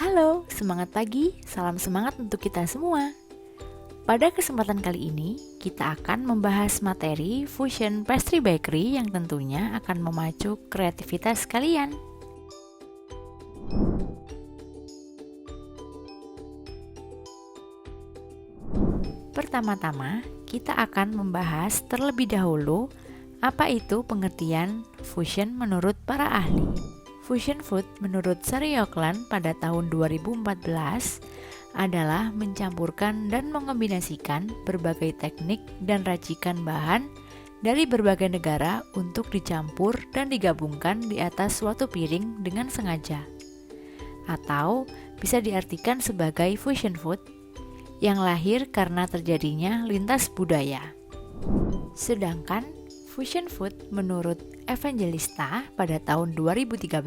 Halo, semangat pagi, salam semangat untuk kita semua. Pada kesempatan kali ini, kita akan membahas materi Fusion Pastry Bakery yang tentunya akan memacu kreativitas kalian. Pertama-tama, kita akan membahas terlebih dahulu apa itu pengertian fusion menurut para ahli. Fusion food menurut Sari Oakland pada tahun 2014 adalah mencampurkan dan mengombinasikan berbagai teknik dan racikan bahan dari berbagai negara untuk dicampur dan digabungkan di atas suatu piring dengan sengaja. Atau bisa diartikan sebagai fusion food yang lahir karena terjadinya lintas budaya. Sedangkan fusion food menurut Evangelista pada tahun 2013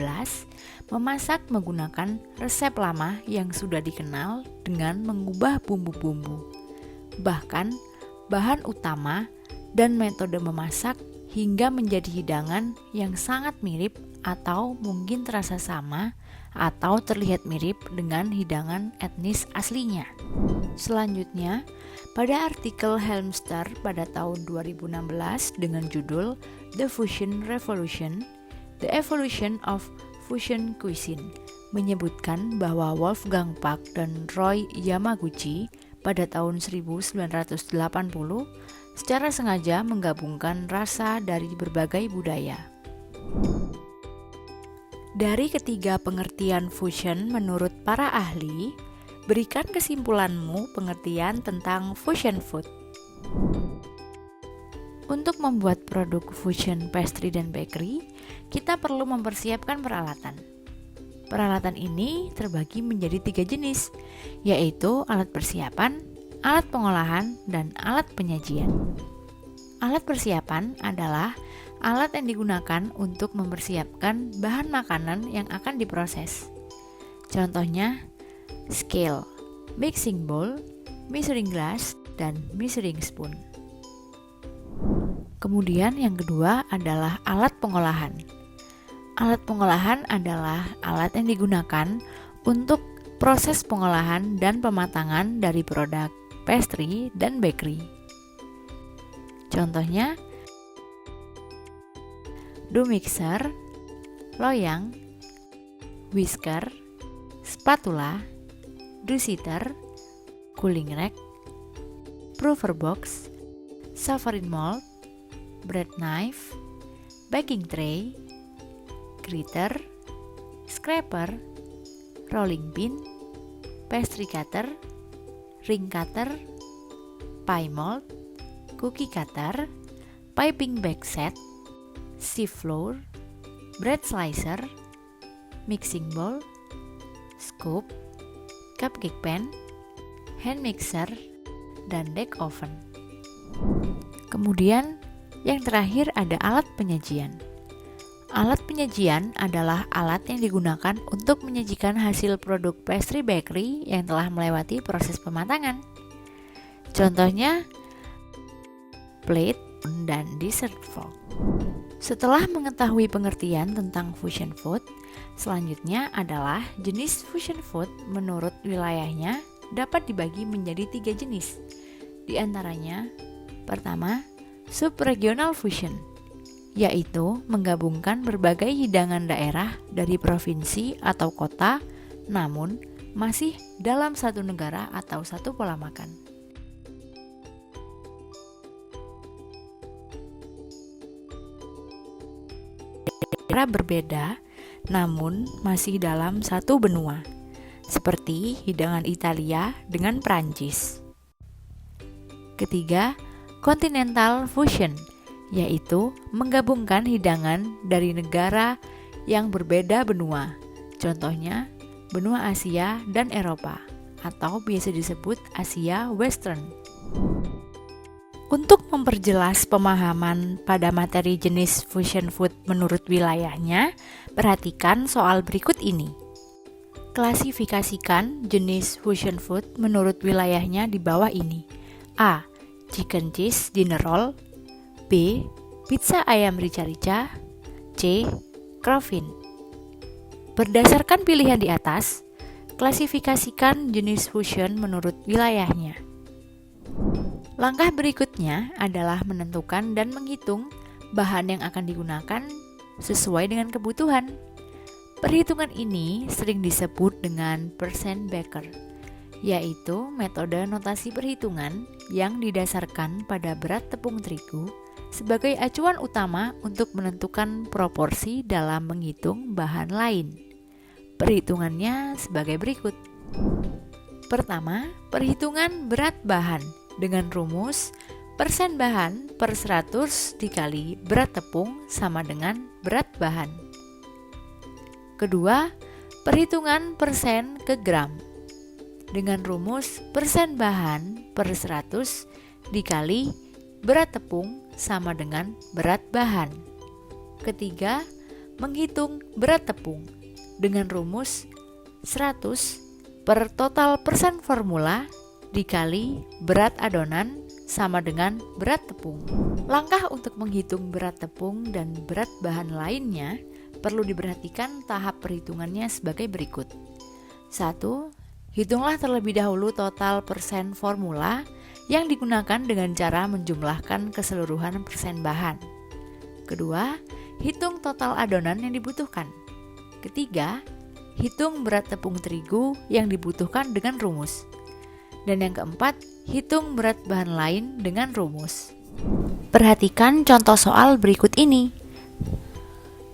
memasak menggunakan resep lama yang sudah dikenal dengan mengubah bumbu-bumbu, bahkan bahan utama dan metode memasak hingga menjadi hidangan yang sangat mirip atau mungkin terasa sama atau terlihat mirip dengan hidangan etnis aslinya. Selanjutnya, pada artikel Helmster pada tahun 2016 dengan judul The Fusion Revolution, The Evolution of Fusion Cuisine, menyebutkan bahwa Wolfgang Puck dan Roy Yamaguchi pada tahun 1980 secara sengaja menggabungkan rasa dari berbagai budaya. Dari ketiga pengertian fusion menurut para ahli, berikan kesimpulanmu pengertian tentang fusion food. Untuk membuat produk fusion pastry dan bakery, kita perlu mempersiapkan peralatan. Peralatan ini terbagi menjadi 3 jenis, yaitu alat persiapan, alat pengolahan, dan alat penyajian. Alat persiapan adalah alat yang digunakan untuk mempersiapkan bahan makanan yang akan diproses. Contohnya, scale, mixing bowl, measuring glass, dan measuring spoon. Kemudian yang kedua adalah alat pengolahan. Alat pengolahan adalah alat yang digunakan untuk proses pengolahan dan pematangan dari produk pastry dan bakery. Contohnya, dough mixer, loyang, whisker, spatula, dough seater, cooling rack, proofer box, sovereign mold, bread knife, baking tray, gritter, scraper, rolling pin, pastry cutter, ring cutter, pie mold, cookie cutter, piping bag set, sieve flour, bread slicer, mixing bowl, scoop, cupcake pan, hand mixer, dan deck oven. Kemudian yang terakhir ada alat penyajian. Alat penyajian adalah alat yang digunakan untuk menyajikan hasil produk pastry bakery yang telah melewati proses pematangan. Contohnya, plate dan dessert fork. Setelah mengetahui pengertian tentang fusion food, selanjutnya adalah jenis fusion food menurut wilayahnya dapat dibagi menjadi 3 jenis. Di antaranya, pertama, subregional fusion, yaitu menggabungkan berbagai hidangan daerah dari provinsi atau kota, namun masih dalam satu negara atau satu pola makan. Daerah berbeda, namun masih dalam satu benua, seperti hidangan Italia dengan Prancis. Ketiga, continental fusion, yaitu menggabungkan hidangan dari negara yang berbeda benua, contohnya benua Asia dan Eropa, atau biasa disebut Asia Western. Untuk memperjelas pemahaman pada materi jenis fusion food menurut wilayahnya, perhatikan soal berikut ini. Klasifikasikan jenis fusion food menurut wilayahnya di bawah ini. A. Chicken cheese dinner roll. B. Pizza ayam rica-rica. C. Crofin. Berdasarkan pilihan di atas, klasifikasikan jenis fusion menurut wilayahnya. Langkah berikutnya adalah menentukan dan menghitung bahan yang akan digunakan sesuai dengan kebutuhan. Perhitungan ini sering disebut dengan percent baker, yaitu metode notasi perhitungan yang didasarkan pada berat tepung terigu sebagai acuan utama untuk menentukan proporsi dalam menghitung bahan lain. Perhitungannya sebagai berikut. Pertama, perhitungan berat bahan dengan rumus persen bahan per 100 dikali berat tepung sama dengan berat bahan. Kedua, perhitungan persen ke gram dengan rumus persen bahan per 100 dikali berat tepung sama dengan berat bahan. Ketiga, menghitung berat tepung dengan rumus 100 per total persen formula dikali berat adonan sama dengan berat tepung. Langkah untuk menghitung berat tepung dan berat bahan lainnya perlu diperhatikan tahap perhitungannya sebagai berikut. 1. Hitunglah terlebih dahulu total persen formula yang digunakan dengan cara menjumlahkan keseluruhan persen bahan. Kedua, hitung total adonan yang dibutuhkan. Ketiga, hitung berat tepung terigu yang dibutuhkan dengan rumus. Dan yang keempat, hitung berat bahan lain dengan rumus. Perhatikan contoh soal berikut ini.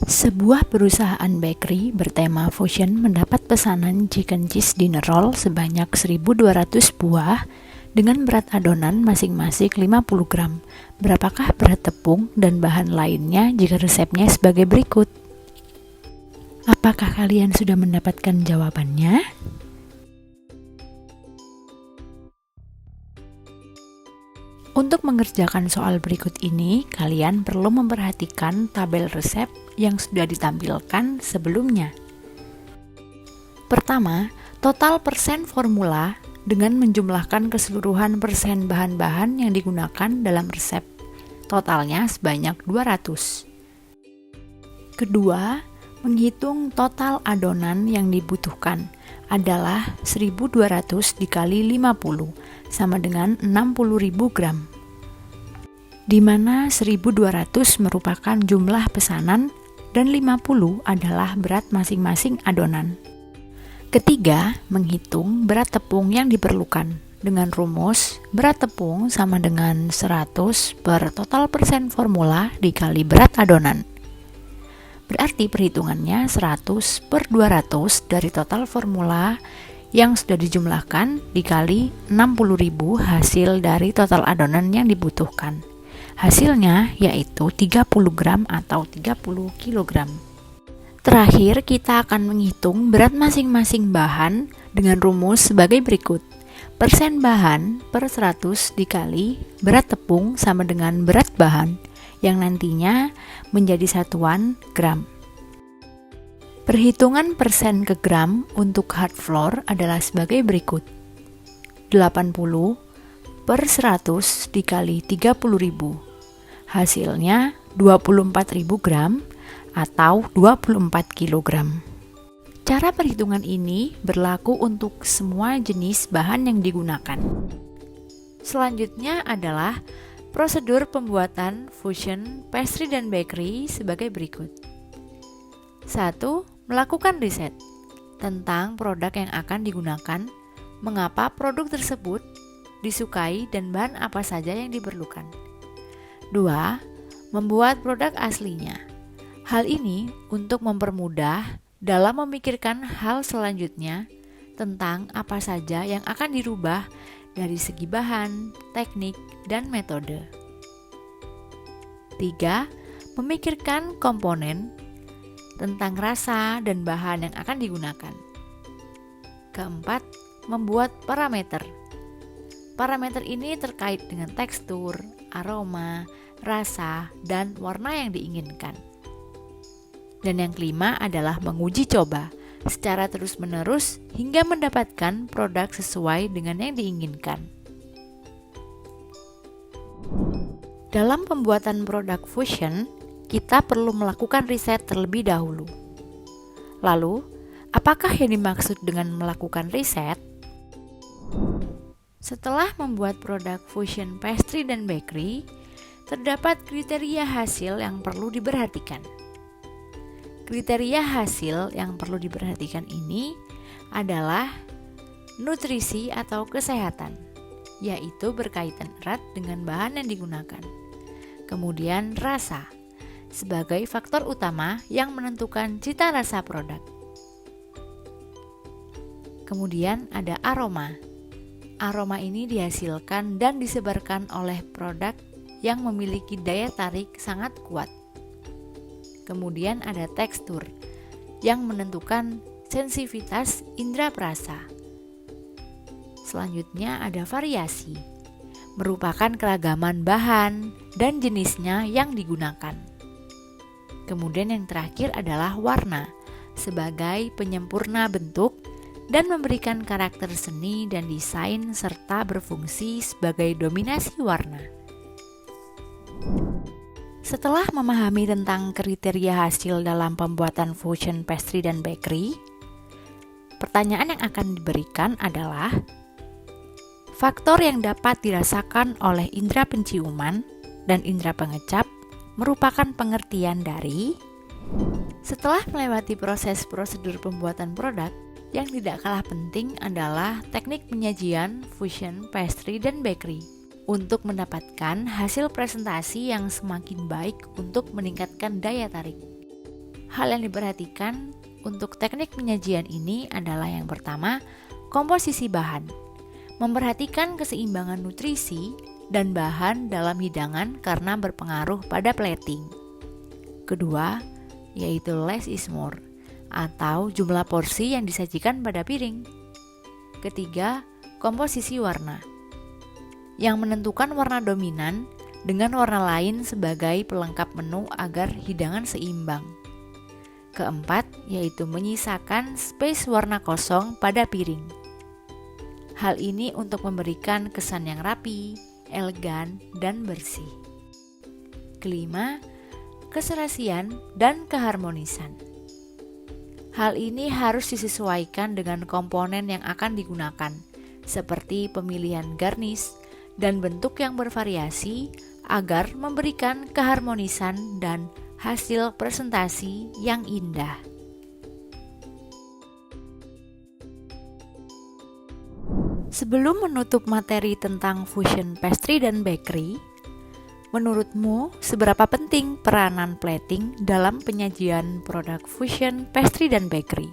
Sebuah perusahaan bakery bertema fusion mendapat pesanan chicken cheese dinner roll sebanyak 1.200 buah dengan berat adonan masing-masing 50 gram. Berapakah berat tepung dan bahan lainnya jika resepnya sebagai berikut? Apakah kalian sudah mendapatkan jawabannya? Untuk mengerjakan soal berikut ini, kalian perlu memperhatikan tabel resep yang sudah ditampilkan sebelumnya. Pertama, total persen formula dengan menjumlahkan keseluruhan persen bahan-bahan yang digunakan dalam resep. Totalnya sebanyak 200. Kedua, menghitung total adonan yang dibutuhkan adalah 1.200 dikali 50 sama dengan 60.000 gram, di mana 1.200 merupakan jumlah pesanan dan 50 adalah berat masing-masing adonan. Ketiga, menghitung berat tepung yang diperlukan dengan rumus berat tepung sama dengan 100 per total persen formula dikali berat adonan. Berarti perhitungannya 100 per 200 dari total formula yang sudah dijumlahkan dikali 60.000 hasil dari total adonan yang dibutuhkan. Hasilnya yaitu 30 gram atau 30 kg. Terakhir, kita akan menghitung berat masing-masing bahan dengan rumus sebagai berikut. Persen bahan per 100 dikali berat tepung sama dengan berat bahan yang nantinya menjadi satuan gram. Perhitungan persen ke gram untuk hard flour adalah sebagai berikut. 80 per 100 dikali 30.000. Hasilnya 24.000 gram atau 24 kg. Cara perhitungan ini berlaku untuk semua jenis bahan yang digunakan. Selanjutnya adalah prosedur pembuatan fusion pastry dan bakery sebagai berikut. 1. Melakukan riset tentang produk yang akan digunakan, mengapa produk tersebut disukai dan bahan apa saja yang diperlukan. 2. Membuat produk aslinya. Hal ini untuk mempermudah dalam memikirkan hal selanjutnya tentang apa saja yang akan dirubah dari segi bahan, teknik, dan metode. 3. Memikirkan komponen tentang rasa dan bahan yang akan digunakan. Keempat, membuat parameter. Parameter ini terkait dengan tekstur, aroma, rasa, dan warna yang diinginkan. Dan yang kelima adalah menguji coba secara terus-menerus hingga mendapatkan produk sesuai dengan yang diinginkan. Dalam pembuatan produk fusion, kita perlu melakukan riset terlebih dahulu. Lalu, apakah yang dimaksud dengan melakukan riset? Setelah membuat produk fusion pastry dan bakery, terdapat kriteria hasil yang perlu diperhatikan. Kriteria hasil yang perlu diperhatikan ini adalah nutrisi atau kesehatan, yaitu berkaitan erat dengan bahan yang digunakan. Kemudian rasa, sebagai faktor utama yang menentukan cita rasa produk. Kemudian ada aroma. Aroma ini dihasilkan dan disebarkan oleh produk yang memiliki daya tarik sangat kuat. Kemudian ada tekstur yang menentukan sensitivitas indera perasa. Selanjutnya ada variasi, merupakan keragaman bahan dan jenisnya yang digunakan. Kemudian yang terakhir adalah warna, sebagai penyempurna bentuk dan memberikan karakter seni dan desain serta berfungsi sebagai dominasi warna. Setelah memahami tentang kriteria hasil dalam pembuatan fusion pastry dan bakery, pertanyaan yang akan diberikan adalah faktor yang dapat dirasakan oleh indera penciuman dan indera pengecap merupakan pengertian dari setelah melewati proses prosedur pembuatan produk, yang tidak kalah penting adalah teknik penyajian fusion pastry dan bakery untuk mendapatkan hasil presentasi yang semakin baik untuk meningkatkan daya tarik. Hal yang diperhatikan untuk teknik penyajian ini adalah yang pertama, komposisi bahan. Memperhatikan keseimbangan nutrisi dan bahan dalam hidangan karena berpengaruh pada plating. Kedua, yaitu less is more atau jumlah porsi yang disajikan pada piring. Ketiga, komposisi warna yang menentukan warna dominan dengan warna lain sebagai pelengkap menu agar hidangan seimbang. Keempat, yaitu menyisakan space warna kosong pada piring. Hal ini untuk memberikan kesan yang rapi, elegan, dan bersih. Kelima, keserasian dan keharmonisan. Hal ini harus disesuaikan dengan komponen yang akan digunakan, seperti pemilihan garnish dan bentuk yang bervariasi agar memberikan keharmonisan dan hasil presentasi yang indah. Sebelum menutup materi tentang fusion pastry dan bakery, menurutmu seberapa penting peranan plating dalam penyajian produk fusion pastry dan bakery?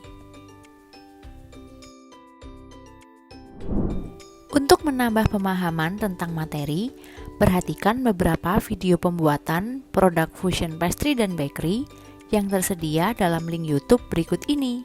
Untuk menambah pemahaman tentang materi, perhatikan beberapa video pembuatan produk fusion pastry dan bakery yang tersedia dalam link YouTube berikut ini.